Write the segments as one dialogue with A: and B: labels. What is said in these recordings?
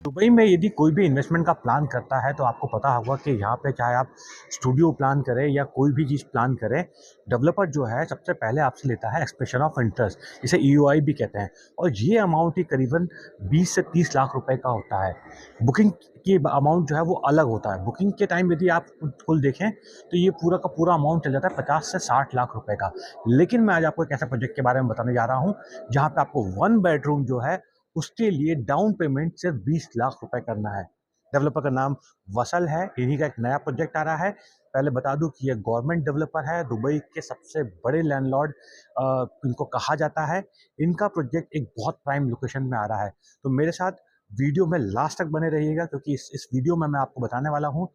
A: Dubai में यदि कोई भी इन्वेस्टमेंट का प्लान करता है तो आपको पता होगा कि यहाँ पे चाहे आप स्टूडियो प्लान करें या कोई भी चीज़ प्लान करें, डेवलपर जो है सबसे पहले आपसे लेता है एक्सप्रेशन ऑफ इंटरेस्ट, इसे ईओआई भी कहते हैं। और ये अमाउंट ही करीबन 20 से 30 लाख रुपए का होता है। बुकिंग की अमाउंट जो है वो अलग होता है। बुकिंग के टाइम यदि आप कुल देखें तो ये पूरा का पूरा अमाउंट चल जाता है 50 से 60 लाख रुपए का। लेकिन मैं आज आपको एक ऐसे प्रोजेक्ट के बारे में बताने जा रहा हूँ जहाँ पे आपको वन बेडरूम जो है उसके लिए डाउन पेमेंट सिर्फ 20 लाख रुपए करना है। डेवलपर का नाम वसल है, इन्हीं का एक नया प्रोजेक्ट आ रहा है। पहले बता दूं कि ये गवर्नमेंट डेवलपर है, दुबई के सबसे बड़े लैंडलॉर्ड इनको कहा जाता है। इनका प्रोजेक्ट एक बहुत प्राइम लोकेशन में आ रहा है। तो मेरे साथ वीडियो में लास्ट तक बने रहिएगा, क्योंकि इस वीडियो में मैं आपको बताने वाला हूँ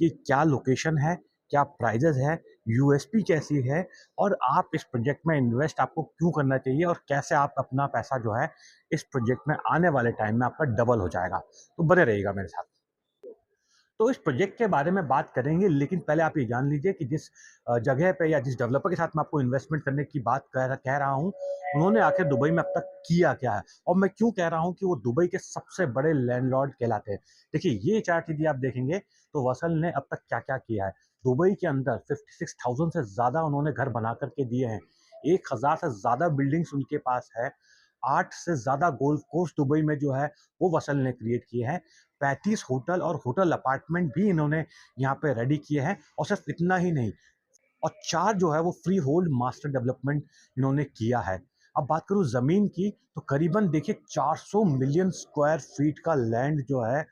A: कि क्या लोकेशन है, क्या प्राइजेज है, यूएसपी कैसी है, और आप इस प्रोजेक्ट में इन्वेस्ट आपको क्यों करना चाहिए, और कैसे आप अपना पैसा जो है इस प्रोजेक्ट में आने वाले टाइम में आपका डबल हो जाएगा। तो बने रहिएगा मेरे साथ। तो इस प्रोजेक्ट के बारे में बात करेंगे, लेकिन पहले आप ये जान लीजिए कि जिस जगह पे या जिस डेवलपर के साथ मैं आपको इन्वेस्टमेंट करने की बात कह रहा हूँ, उन्होंने आखिर दुबई में अब तक किया क्या है, और मैं क्यों कह रहा हूँ कि वो दुबई के सबसे बड़े लैंडलॉर्ड कहलाते हैं। देखिए, ये चार्ट यदि आप देखेंगे तो वसल ने अब तक क्या क्या किया है। दुबई के अंदर 56,000 से ज़्यादा उन्होंने घर बना करके दिए हैं। 1,000 से ज़्यादा बिल्डिंग्स उनके पास है। 8 से ज़्यादा गोल्फ कोर्स दुबई में जो है वो वसल ने क्रिएट किए हैं। 35 होटल और होटल अपार्टमेंट भी इन्होंने यहाँ पे रेडी किए हैं। और सिर्फ इतना ही नहीं, और 4 जो है वो फ्री होल्ड मास्टर डेवलपमेंट इन्होंने किया है। अब बात करूँ ज़मीन की, तो करीबन देखिए 400 मिलियन स्क्वायर फीट का लैंड जो है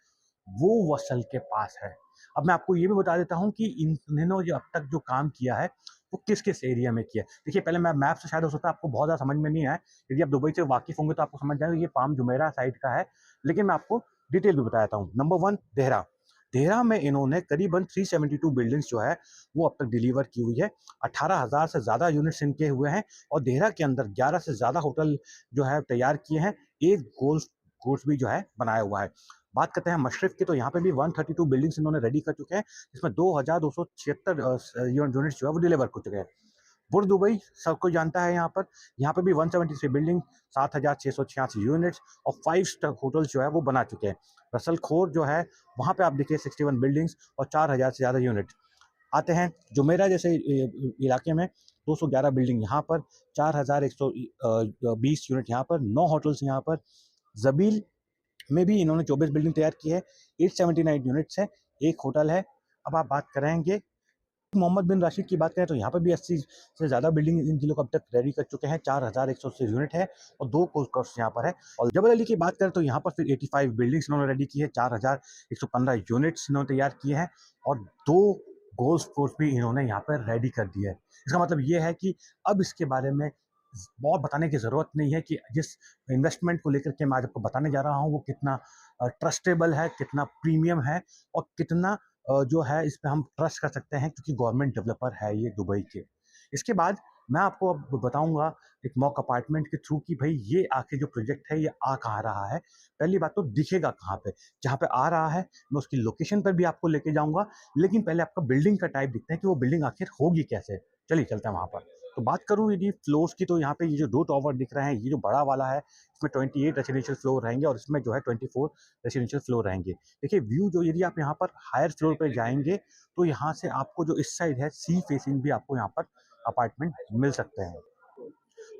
A: वो वसल के पास है। अब मैं आपको ये भी बता देता हूँ कि इन्होंने जो अब तक जो काम किया है वो किस-किस एरिया में किया है। देखिए, पहले मैं मैप से शायद हो सकता है आपको बहुत ज़्यादा समझ में नहीं आए। यदि आप दुबई से वाकिफ़ होंगे तो आपको समझ जाएगा ये पाम जुमेराह साइड का है। लेकिन मैं आपको डिटेल भी बता देता हूँ। नंबर 1 देहरा। देहरा में इन्होंने करीबन 372 बिल्डिंग्स जो है वो अब तक डिलीवर की हुई है। 18,000 से ज़्यादा यूनिट्स इनके हुए हैं, और देहरा के अंदर 11 से ज़्यादा होटल जो है तैयार किए हैं। एक गोल्फ कोर्स भी जो है बनाया हुआ है। बात करते हैं मशरिफ की, तो यहाँ पे भी 132 बिल्डिंग्स इन्होंने रेडी कर चुके हैं, जिसमें 2,276 यूनिट्स जो है वो डिलीवर कर चुके हैं। बुर्ज दुबई सब कोई जानता है। यहाँ पर भी 173 बिल्डिंग, 7,686 यूनिट्स और 5 स्टार होटल्स जो है वो बना चुके हैं। रसल खोर जो है वहाँ पे आप देखिए 61 बिल्डिंग्स और 4,000 से ज़्यादा यूनिट। आते हैं जुमेरा जैसे इलाके में, 211 बिल्डिंग यहाँ पर, 4,120 यूनिट यहाँ पर, 9 होटल्स यहाँ पर। जबील में भी इन्होंने 24 बिल्डिंग तैयार की है, 879 यूनिट्स है, एक होटल है। अब आप बात करेंगे मोहम्मद बिन राशिद की, बात करें तो यहाँ पर भी 80 से ज़्यादा बिल्डिंग इन जिलों को अब तक रेडी कर चुके हैं। 4,180 यूनिट है और 2 गोल्फ कोर्स यहाँ पर है। और जबल अली की बात करें तो यहाँ पर फिर 85 बिल्डिंग्स इन्होंने रेडी की है, 4,115 यूनिट्स इन्होंने तैयार किए हैं, और 2 गोल्फ कोर्स भी इन्होंने यहाँ पर रेडी कर दिए है। इसका मतलब ये है कि अब इसके बारे में बहुत बताने की ज़रूरत नहीं है कि जिस इन्वेस्टमेंट को लेकर के मैं आज आपको बताने जा रहा हूँ वो कितना ट्रस्टेबल है, कितना प्रीमियम है, और कितना जो है इस पे हम ट्रस्ट कर सकते हैं, क्योंकि गवर्नमेंट डेवलपर है ये दुबई के। इसके बाद मैं आपको अब बताऊँगा एक मॉक अपार्टमेंट के थ्रू कि भई ये आखिर जो प्रोजेक्ट है ये आ कहाँ रहा है। पहली बात तो दिखेगा कहाँ पे? जहाँ पे आ रहा है मैं उसकी लोकेशन पर भी आपको लेके जाऊँगा, लेकिन पहले आपको बिल्डिंग का टाइप दिखता है कि वो बिल्डिंग आखिर होगी कैसे? चलिए चलते हैं वहाँ पर। तो बात करूँ यदि फ्लोर्स की, तो यहाँ पे ये जो 2 टॉवर दिख रहे हैं, ये जो बड़ा वाला है, इसमें 28 रेसिडेंशियल फ्लोर रहेंगे और इसमें जो है 24 रेसिडेंशियल फ्लोर रहेंगे। देखिए, व्यू जो यदि आप यहाँ पर हायर फ्लोर पे जाएँगे, तो यहाँ से आपको जो इस साइड है सी फेसिंग भी आपको यहाँ पर अपार्टमेंट मिल सकते हैं।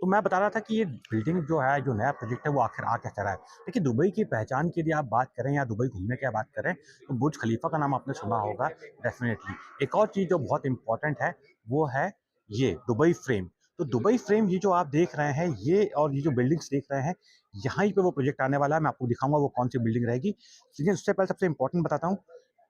A: तो मैं बता रहा था कि ये बिल्डिंग जो है, जो नया प्रोजेक्ट है वो आखिर आ कैसा रहा है। देखिए, दुबई की पहचान की यदि आप बात करें या दुबई घूमने की बात करें, तो बुर्ज खलीफा का नाम आपने सुना होगा डेफ़िनेटली। एक और चीज़ जो बहुत इम्पोर्टेंट है वो है ये दुबई फ्रेम। तो दुबई फ्रेम ये जो आप देख रहे हैं, ये और ये जो बिल्डिंग्स देख रहे हैं, यहाँ ही पे वो प्रोजेक्ट आने वाला है। मैं आपको दिखाऊँगा वो कौन-सी बिल्डिंग रहेगी। लेकिन उससे पहले सबसे इम्पोर्टेंट बताता हूँ,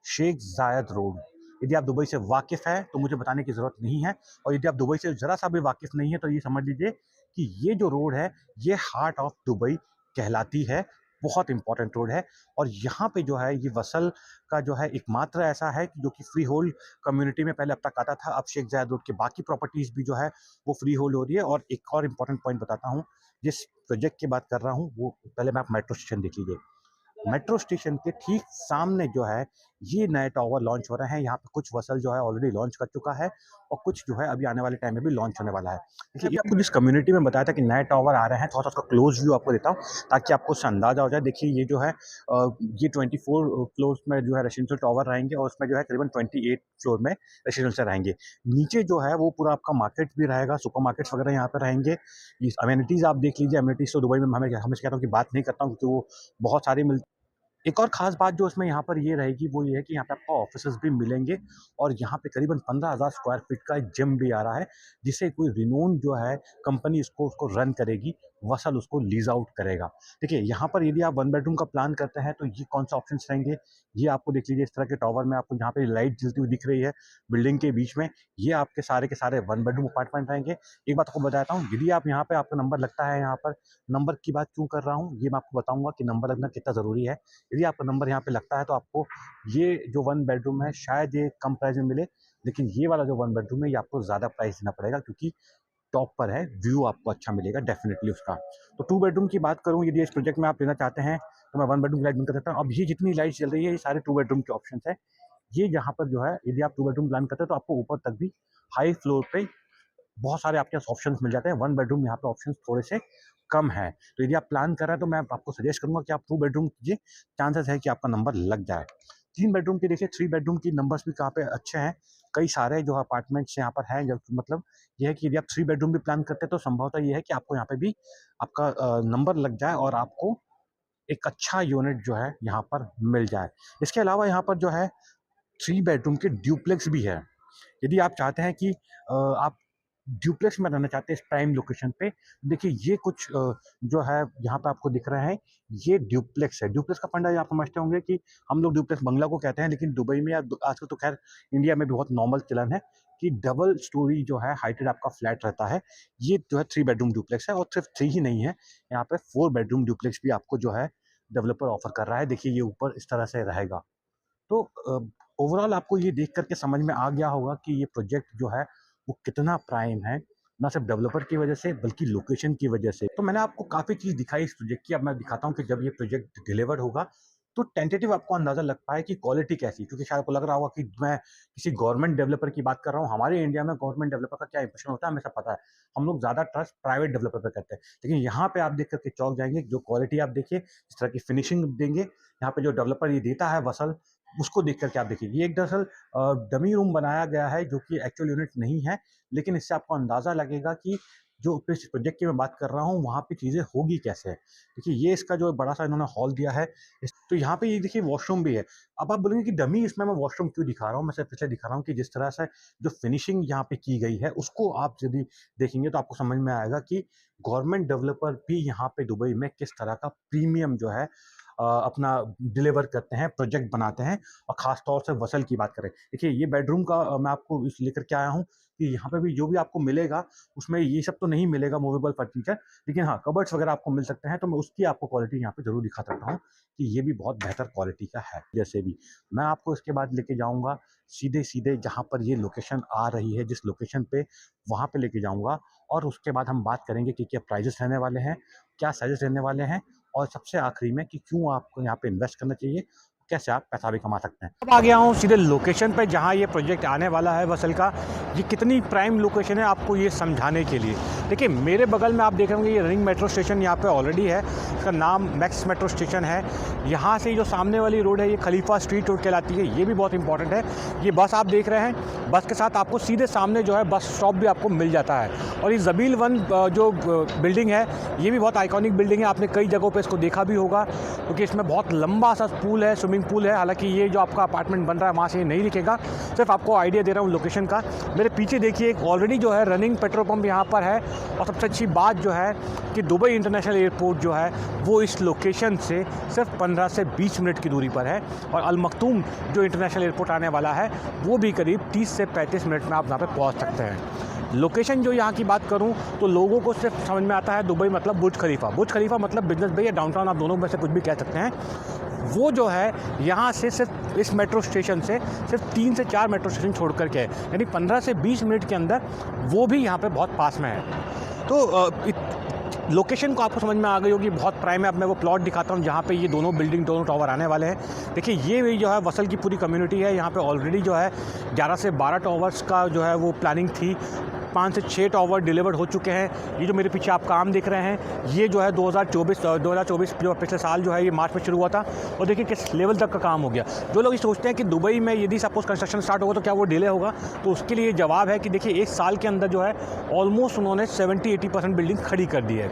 A: शेख ज़ायद रोड। यदि आप दुबई से वाकिफ़ हैं तो मुझे बताने की ज़रूरत नहीं है, और यदि आप दुबई से ज़रा-सा भी वाकिफ़ नहीं है तो ये समझ लीजिए कि ये जो रोड है ये हार्ट ऑफ दुबई कहलाती है। बहुत इंपॉर्टेंट रोड है, और यहाँ पे जो है ये वसल का जो है एकमात्र ऐसा है कि जो कि फ्री होल्ड कम्युनिटी में पहले अब तक आता था। अब शेख जायद रोड की बाकी प्रॉपर्टीज़ भी जो है वो फ्री होल्ड हो रही है। और एक और इम्पॉर्टेंट पॉइंट बताता हूँ, जिस प्रोजेक्ट की बात कर रहा हूँ वो पहले मैं आप मेट्रो स्टेशन देख लीजिए। मेट्रो स्टेशन के ठीक सामने जो है ये नए टावर लॉन्च हो रहे हैं। यहाँ पे कुछ वसल जो है ऑलरेडी लॉन्च कर चुका है और कुछ जो है अभी आने वाले टाइम में भी लॉन्च होने वाला है। देखिए, ये आपको जिस कम्युनिटी में बताया था कि नए टावर आ रहे हैं, थोड़ा सा उसका क्लोज व्यू आपको देता हूँ ताकि आपको उससे अंदाजा हो जाए। देखिए, ये जो है ये 24 फ्लोर्स में जो है रेसिडेंशियल टावर रहेंगे और उसमें जो है करीबन 28 फ्लोर में रेसिडेंशियल रहेंगे। नीचे जो है वो पूरा आपका मार्केट भी रहेगा, सुपर मार्केट्स वगैरह यहाँ पे रहेंगे। ये अमेनिटीज़ आप देख लीजिए। अमेनिटीज़ तो दुबई में हमें हमेशा कहता हूँ कि बात नहीं करता हूँ क्योंकि वो बहुत सारी मिल एक और ख़ास बात जो इसमें यहाँ पर ये रहेगी वो ये है कि यहाँ पे आपको ऑफ़िसेज़ भी मिलेंगे और यहाँ पे करीबन 15,000 स्क्वायर फीट का एक जिम भी आ रहा है, जिसे कोई रिनोन्ड जो है कंपनी उसको रन करेगी, वसल उसको लीज़ आउट करेगा। देखिए, यहाँ पर यदि आप 1 बेडरूम का प्लान करते हैं तो ये कौन-सा ऑप्शंस रहेंगे, ये आपको देख लीजिए। इस तरह के टावर में आपको जहाँ पे लाइट जलती हुई दिख रही है बिल्डिंग के बीच में, ये आपके सारे के सारे 1 बेडरूम अपार्टमेंट रहेंगे। एक बात आपको बताता हूँ, यदि आप यहाँ पे आपका नंबर लगता है यहाँ पर, नंबर की बात क्यों कर रहा हूँ, ये मैं आपको बताऊँगा कि नंबर लगना कितना ज़रूरी है। यदि आपका नंबर यहाँ पे लगता है तो आपको ये जो 1 बेडरूम है शायद ये कम प्राइस में मिले, लेकिन ये वाला जो 1 बेडरूम है ये आपको ज़्यादा प्राइस देना पड़ेगा क्योंकि टॉप पर है, व्यू आपको अच्छा मिलेगा डेफ़िनेटली उसका। तो 2 बेडरूम की बात करूँ, यदि इस प्रोजेक्ट में आप लेना चाहते हैं तो मैं 1 बेडरूम की लाइट बंद कर देता हूँ। अब ये जितनी लाइट्स जल रही है ये सारे 2 बेडरूम के ऑप्शंस हैं। ये जहाँ पर जो है यदि आप 2 बेडरूम प्लान करते हैं तो आपको ऊपर तक भी हाई फ्लोर पे बहुत सारे आपके पास ऑप्शंस मिल जाते हैं। 1 बेडरूम यहाँ पे ऑप्शंस थोड़े से कम हैं। तो यदि आप प्लान कर रहे हैं तो मैं आपको सजेस्ट करूँगा कि आप 2 बेडरूम कीजिए, चांसेस है कि आपका नंबर लग जाए। 3 बेडरूम की देखिए, 3 बेडरूम की नंबर्स भी कहाँ पे अच्छे हैं। कई सारे जो अपार्टमेंट्स यहाँ पर हैं, जो मतलब ये है कि यदि आप 3 बेडरूम भी प्लान करते हैं तो संभवतः ये है कि आपको यहाँ पे भी आपका नंबर लग जाए और आपको एक अच्छा यूनिट जो है यहाँ पर मिल जाए। इसके अलावा यहाँ पर जो है 3 बेडरूम के ड्यूप्लेक्स भी है। यदि आप चाहते हैं कि आप ड्यूप्लेक्स में रहना चाहते हैं इस प्राइम लोकेशन पे, देखिए ये कुछ जो है यहाँ पे आपको दिख रहे हैं, ये ड्यूप्लेक्स है। ड्यूप्लेक्स का फंडा ये आप समझते होंगे कि हम लोग ड्यूप्लेक्स बंगला को कहते हैं, लेकिन दुबई में या आजकल तो खैर इंडिया में भी बहुत नॉर्मल चलन है कि डबल स्टोरी जो है हाइटेड आपका फ्लैट रहता है। ये जो है 3 बेडरूम ड्यूप्लेक्स है और सिर्फ 3 ही नहीं है, यहाँ पे 4 बेडरूम ड्यूप्लेक्स भी आपको जो है डेवलपर ऑफर कर रहा है। देखिए, ये ऊपर इस तरह से रहेगा। तो ओवरऑल आपको ये देख कर के समझ में आ गया होगा कि ये प्रोजेक्ट जो है वो कितना प्राइम है, ना सिर्फ डेवलपर की वजह से बल्कि लोकेशन की वजह से। तो मैंने आपको काफ़ी चीज़ दिखाई इस प्रोजेक्ट की। अब मैं दिखाता हूँ कि जब ये प्रोजेक्ट डिलीवर्ड होगा तो टेंटेटिव आपको अंदाज़ा लग पाए कि क्वालिटी कैसी, क्योंकि शायद आपको लग रहा होगा कि मैं किसी गवर्नमेंट डेवलपर की बात कर रहा हूँ। हमारे इंडिया में गवर्नमेंट डेवलपर का क्या इंप्रेशन होता है हमें सब पता है। हम लोग ज़्यादा ट्रस्ट प्राइवेट डेवलपर पे करते हैं, लेकिन यहाँ पे आप देख करके चौंक जाएंगे। जो क्वालिटी आप देखिए, इस तरह की फिनिशिंग देंगे यहाँ पे जो डेवलपर ये देता है वसल, उसको देख करके आप देखिए। ये एक दरअसल डमी रूम बनाया गया है जो कि एक्चुअल यूनिट नहीं है, लेकिन इससे आपको अंदाज़ा लगेगा कि जो इस प्रोजेक्ट की मैं बात कर रहा हूँ वहाँ पे चीज़ें होगी कैसे। देखिए, ये इसका जो बड़ा सा इन्होंने हॉल दिया है। तो यहाँ पे ये देखिए वॉशरूम भी है। अब आप बोलेंगे कि डमी इसमें मैं वॉशरूम क्यों दिखा रहा हूँ, मैं सिर्फ इसलिए दिखा रहा हूँ कि जिस तरह से जो फिनिशिंग यहाँ पे की गई है उसको आप यदि देखेंगे तो आपको समझ में आएगा कि गवर्नमेंट डेवलपर भी यहाँ पे दुबई में किस तरह का प्रीमियम जो है अपना डिलीवर करते हैं, प्रोजेक्ट बनाते हैं। और ख़ास तौर से वसल की बात करें, देखिए ये बेडरूम का मैं आपको इस लेकर के आया हूँ कि यहाँ पे भी जो भी आपको मिलेगा उसमें ये सब तो नहीं मिलेगा मूवेबल फर्नीचर, लेकिन हाँ कबर्ड्स वगैरह आपको मिल सकते हैं। तो मैं उसकी आपको क्वालिटी यहाँ पे ज़रूर दिखा सकता हूँ कि ये भी बहुत बेहतर क्वालिटी का है। जैसे भी मैं आपको इसके बाद लेके जाऊँगा सीधे जहाँ पर ये लोकेशन आ रही है, जिस लोकेशन पे वहाँ पे लेके जाऊँगा और उसके बाद हम बात करेंगे कि क्या प्राइजेस रहने वाले हैं, क्या साइजेस रहने वाले हैं और सबसे आखिरी में कि क्यों आपको यहाँ पे इन्वेस्ट करना चाहिए, कैसे आप पैसा भी कमा सकते हैं। अब आ गया हूँ सीधे लोकेशन पे जहाँ ये प्रोजेक्ट आने वाला है वसल का। ये कितनी प्राइम लोकेशन है आपको ये समझाने के लिए। देखिए, मेरे बगल में आप देख रहे होंगे ये रनिंग मेट्रो स्टेशन यहाँ पे ऑलरेडी है। इसका नाम मैक्स मेट्रो स्टेशन है। यहाँ से जो सामने वाली रोड है ये खलीफा स्ट्रीट रोड कहलाती है, ये भी बहुत इंपॉर्टेंट है। ये बस आप देख रहे हैं, बस के साथ आपको सीधे सामने जो है बस स्टॉप भी आपको मिल जाता है। और ये ज़बील 1 जो बिल्डिंग है ये भी बहुत आइकॉनिक बिल्डिंग है। आपने कई जगहों पे इसको देखा भी होगा क्योंकि इसमें बहुत लंबा सा पूल है, स्विमिंग पूल है। हालांकि ये जो आपका अपार्टमेंट बन रहा है वहाँ से ये नहीं दिखेगा, सिर्फ आपको आइडिया दे रहा हूँ लोकेशन का। मेरे पीछे देखिए एक ऑलरेडी जो है रनिंग पेट्रोल पंप यहाँ पर है। और सबसे अच्छी बात जो है कि दुबई इंटरनेशनल एयरपोर्ट जो है वो इस लोकेशन से सिर्फ 15 से 20 मिनट की दूरी पर है। और अल मखतूम जो इंटरनेशनल एयरपोर्ट आने वाला है वो भी करीब 30 से 35 मिनट में आप यहाँ पर पहुँच सकते हैं। लोकेशन जो यहाँ की बात करूँ तो लोगों को सिर्फ समझ में आता है दुबई मतलब बुर्ज खलीफा। बुर्ज खलीफा मतलब बिजनेस बे या डाउनटाउन, आप दोनों में से कुछ भी कह सकते हैं। वो जो है यहाँ से सिर्फ इस मेट्रो स्टेशन से सिर्फ 3 से 4 मेट्रो स्टेशन छोड़ कर के है, यानी 15 से 20 मिनट के अंदर वो भी यहाँ पे बहुत पास में है। तो लोकेशन को आपको समझ में आ गई होगी, बहुत प्राइम है। अब मैं वो प्लॉट दिखाता हूँ जहाँ पे ये दोनों बिल्डिंग, दोनों टावर आने वाले हैं। देखिए ये जो है वसल की पूरी कम्युनिटी है। यहाँ पे ऑलरेडी जो है 11 से 12 टावर्स का जो है वो प्लानिंग थी। 5 से 6 टावर डिलीवर्ड हो चुके हैं। ये जो मेरे पीछे आप काम देख रहे हैं, ये जो है 2024 जो पिछले साल जो है ये मार्च में शुरू हुआ था, और देखिए किस लेवल तक का काम हो गया। जो लोग ये सोचते हैं कि दुबई में यदि सपोज कंस्ट्रक्शन स्टार्ट होगा तो क्या वो डिले होगा, तो उसके लिए जवाब है कि देखिए 1 साल के अंदर जो है ऑलमोस्ट उन्होंने 70-80% बिल्डिंग खड़ी कर दी है।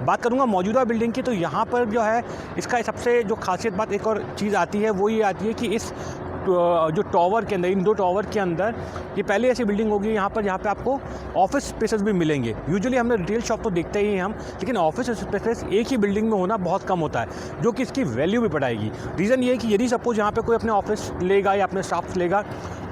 A: बात करूँगा मौजूदा बिल्डिंग की, तो यहाँ पर जो है इसका सबसे जो खासियत बात एक और चीज़ आती है, वो ये आती है कि इस जो टावर के अंदर, इन 2 टावर के अंदर ये पहले ऐसी बिल्डिंग होगी यहाँ पर जहाँ पे आपको ऑफिस स्पेसेस भी मिलेंगे। यूजुअली हमने रिटेल शॉप तो देखते ही हैं हम, लेकिन ऑफिस स्पेसेस एक ही बिल्डिंग में होना बहुत कम होता है, जो कि इसकी वैल्यू भी बढ़ाएगी। रीज़न ये है कि यदि सपोज यहाँ पे कोई अपने ऑफिस लेगा या अपने स्टाफ लेगा,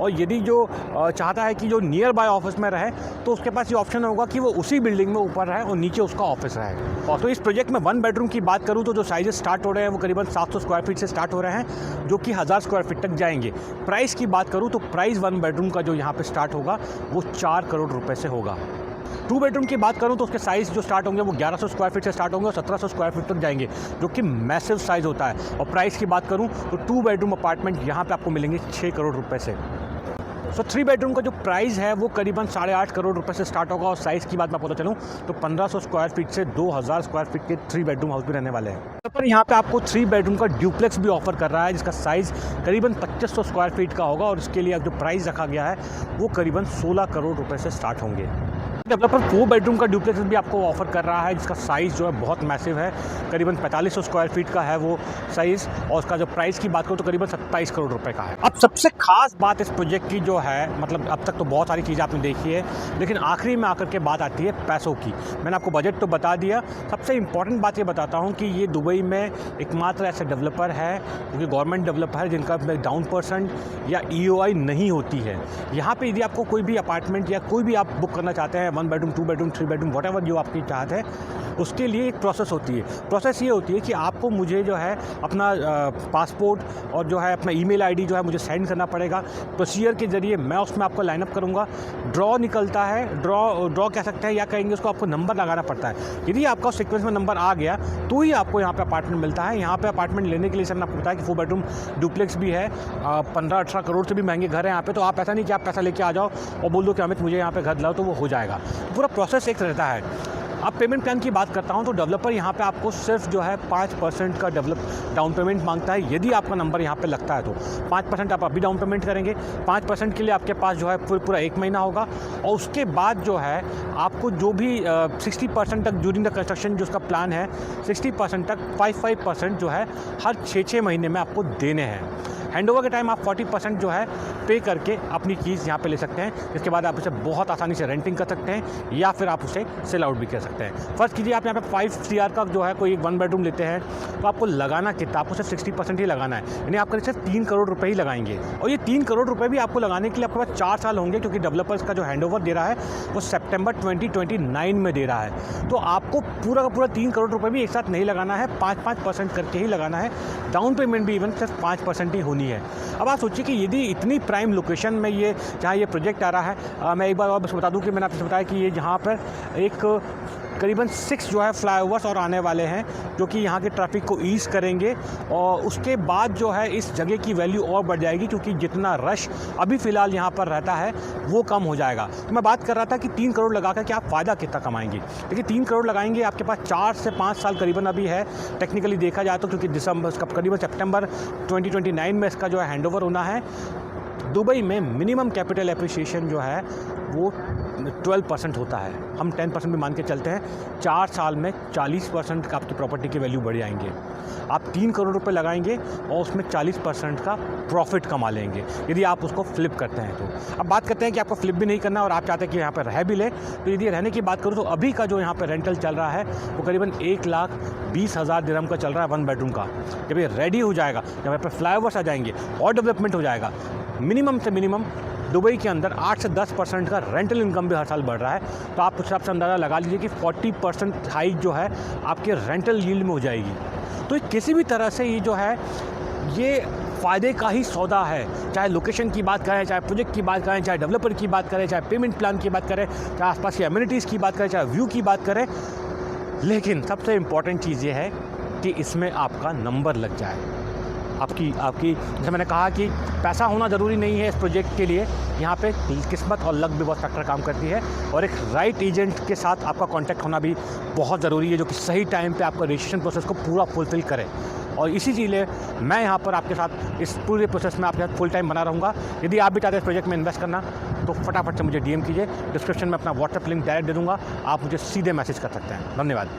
A: और यदि जो चाहता है कि जो नियर बाय ऑफिस में रहे, तो उसके पास ये ऑप्शन होगा कि वो उसी बिल्डिंग में ऊपर रहे और नीचे उसका ऑफिस रहे। और तो इस प्रोजेक्ट में 1 बेडरूम की बात करूँ तो जो साइजेस स्टार्ट हो रहे हैं वो करीबन 700 स्क्वायर फीट से स्टार्ट हो रहे हैं, जो कि 1000 स्क्वायर फीट तक जाएंगे। प्राइस की बात करूँ तो प्राइस 1 बेडरूम का जो यहाँ पे स्टार्ट होगा वो 4 करोड़ रुपए से होगा। 2 बेडरूम की बात करूँ तो उसके साइज़ जो स्टार्ट होंगे वो 1100 स्क्वायर फीट से स्टार्ट होंगे और 1700 स्क्वायर फीट तक जाएंगे, जो कि मैसिव साइज़ होता है। और प्राइस की बात करूँ तो 2 बेडरूम अपार्टमेंट यहाँ पे आपको मिलेंगे 6 करोड़ रुपए से। 3 बेडरूम का जो प्राइस है वो करीबन 8.5 करोड़ रुपए से स्टार्ट होगा। और साइज़ की बात मैं पता चलूँ तो 1500 स्क्वायर फीट से 2000 स्क्वायर फीट के 3 बेडरूम हाउस भी रहने वाले हैं। पर यहाँ पे आपको 3 बेडरूम का ड्यूप्लेक्स भी ऑफर कर रहा है, जिसका साइज़ करीबन 2500 स्क्वायर फीट का होगा, और इसके लिए जो प्राइस रखा गया है वो करीबन 16 करोड़ रुपए से स्टार्ट होंगे। डेवलपर 4 बेडरूम का ड्यूप्लेक्स भी आपको ऑफर कर रहा है, जिसका साइज़ जो है बहुत मैसिव है, करीबन 4500 स्क्वायर फीट का है वो साइज़, और उसका जो प्राइस की बात करूँ तो करीबन 27 करोड़ रुपए का है। अब सबसे खास बात इस प्रोजेक्ट की जो है, मतलब अब तक तो बहुत सारी चीज़ें आपने देखी है, लेकिन आखिरी में आकर के बात आती है पैसों की। मैंने आपको बजट तो बता दिया, सबसे इंपॉर्टेंट बात ये बताता हूँ कि ये दुबई में एकमात्र ऐसे डेवलपर है जो कि गवर्नमेंट डेवलपर है जिनका डाउन परसेंट या EOI नहीं होती है। यहाँ पे यदि आपको कोई भी अपार्टमेंट या कोई भी आप बुक करना चाहते हैं, 1 बेडरूम, 2 बेडरूम, 3 बेडरूम, व्हाटएवर जो आपकी चाहत है, उसके लिए एक प्रोसेस होती है। प्रोसेस ये होती है कि आपको मुझे जो है अपना पासपोर्ट और जो है अपना ईमेल आईडी जो है मुझे सेंड करना पड़ेगा। प्रोसीजर के ज़रिए मैं उसमें आपको लाइनअप करूँगा। ड्रॉ निकलता है, ड्रॉ कह सकते हैं या कहेंगे उसको, आपको नंबर लगाना पड़ता है। यदि आपका सीक्वेंस में नंबर आ गया तो ही आपको यहाँ पे अपार्टमेंट मिलता है। यहाँ पे अपार्टमेंट लेने के लिए सर मैंने आपको बताया कि 4 बेडरूम डुप्लेक्स भी है, 15-18 करोड़ से भी महंगे घर हैं यहाँ पे। तो आप ऐसा नहीं कि आप पैसा लेके आ जाओ और बोल दो कि अमित मुझे यहाँ पे घर दिलाओ, तो वो हो जाएगा। पूरा प्रोसेस एक रहता है। अब पेमेंट प्लान की बात करता हूँ तो डेवलपर यहाँ पे आपको सिर्फ जो है 5% का डाउन पेमेंट मांगता है। यदि आपका नंबर यहाँ पे लगता है तो 5% आप अभी डाउन पेमेंट करेंगे। 5% के लिए आपके पास जो है पूरा 1 महीना होगा, और उसके बाद जो है आपको जो भी 60% तक ड्यूरिंग द कंस्ट्रक्शन जो उसका प्लान है, 60% तक 5% जो है हर 6 महीने में आपको देने हैं। हैंडओवर के टाइम आप 40% जो है पे करके अपनी चीज़ यहाँ पे ले सकते हैं, जिसके बाद आप उसे बहुत आसानी से रेंटिंग कर सकते हैं या फिर आप उसे सेल आउट भी कर सकते हैं। फर्स्ट कीजिए आप यहाँ पे 5 CR का जो है कोई 1 बेडरूम लेते हैं तो आपको लगाना कितना, आपको सिर्फ 60% ही लगाना है, यानी आपके सिर्फ 3 करोड़ रुपए ही लगाएंगे। और ये 3 करोड़ रुपए भी आपको लगाने के लिए आपके पास 4 साल होंगे, क्योंकि डेवलपर्स का जो हैंडओवर दे रहा है वो सितंबर 2029 में दे रहा है। तो आपको पूरा का पूरा 3 करोड़ रुपये भी एक साथ नहीं लगाना है, 5% करके ही लगाना है। डाउन पेमेंट भी इवन सिर्फ 5% ही होनी है। अब आप सोचिए कि यदि इतनी प्राइम लोकेशन में ये जहाँ ये प्रोजेक्ट आ रहा है, मैं एक बार और बस बता दूं कि मैंने आपसे बताया कि ये जहाँ पर एक करीबन 6 जो है फ्लाईओवर्स और आने वाले हैं, जो कि यहाँ के ट्रैफिक को ईज़ करेंगे, और उसके बाद जो है इस जगह की वैल्यू और बढ़ जाएगी, क्योंकि जितना रश अभी फ़िलहाल यहाँ पर रहता है वो कम हो जाएगा। तो मैं बात कर रहा था कि 3 करोड़ लगा कर कि आप फ़ायदा कितना कमाएंगे। देखिए 3 करोड़ लगाएंगे, आपके पास 4 से 5 साल करीबन अभी है टेक्निकली देखा जाए तो, क्योंकि दिसंबर करीबन सितंबर 2029 में इसका जो है हैंडओवर होना है। दुबई में मिनिमम कैपिटल एप्रिसिएशन जो है वो 12% होता है, हम 10% भी मान के चलते हैं। 4 साल में 40% का आपकी प्रॉपर्टी की वैल्यू बढ़ जाएंगे। आप 3 करोड़ रुपए लगाएंगे और उसमें 40% का प्रॉफिट कमा लेंगे यदि आप उसको फ्लिप करते हैं तो। अब बात करते हैं कि आपको फ्लिप भी नहीं करना और आप चाहते हैं कि यहाँ पर रह भी ले, तो यदि रहने की बात करूँ तो अभी का जो यहाँ पर रेंटल चल रहा है वो करीबन 1,20,000 दिरहम का चल रहा है 1 बेडरूम का। जब ये रेडी हो जाएगा, जब यहाँ पर फ्लाईओवर्स आ जाएंगे और डेवलपमेंट हो जाएगा, मिनिमम से मिनिमम दुबई के अंदर 8 से 10% का रेंटल इनकम भी हर साल बढ़ रहा है। तो आप उस हिसाब से अंदाज़ा लगा लीजिए कि 40% हाइक जो है आपके रेंटल यील्ड में हो जाएगी। तो किसी भी तरह से ये जो है ये फ़ायदे का ही सौदा है। चाहे लोकेशन की बात करें, चाहे प्रोजेक्ट की बात करें, चाहे डेवलपर की बात करें, चाहे पेमेंट प्लान की बात करें, चाहे आसपास की एमिनिटीज़ की बात करें, चाहे व्यू की बात करें, लेकिन सबसे इम्पॉर्टेंट चीज़ ये है कि इसमें आपका नंबर लग जाए। आपकी जैसे मैंने कहा कि पैसा होना ज़रूरी नहीं है इस प्रोजेक्ट के लिए, यहाँ पे किस्मत और लक भी बहुत फैक्टर काम करती है, और एक राइट एजेंट के साथ आपका कॉन्टैक्ट होना भी बहुत ज़रूरी है, जो कि सही टाइम पे आपका रजिस्ट्रेशन प्रोसेस को पूरा फुलफ़िल करे। और इसीलिए मैं यहाँ पर आपके साथ इस पूरे प्रोसेस में आपके साथ फुल टाइम बना रहूँगा। यदि आप भी चाहते हैं इस प्रोजेक्ट में इन्वेस्ट करना, तो फटाफट से मुझे DM कीजिए। डिस्क्रिप्शन में अपना व्हाट्सएप लिंक डायरेक्ट दे दूँगा, आप मुझे सीधे मैसेज कर सकते हैं। धन्यवाद।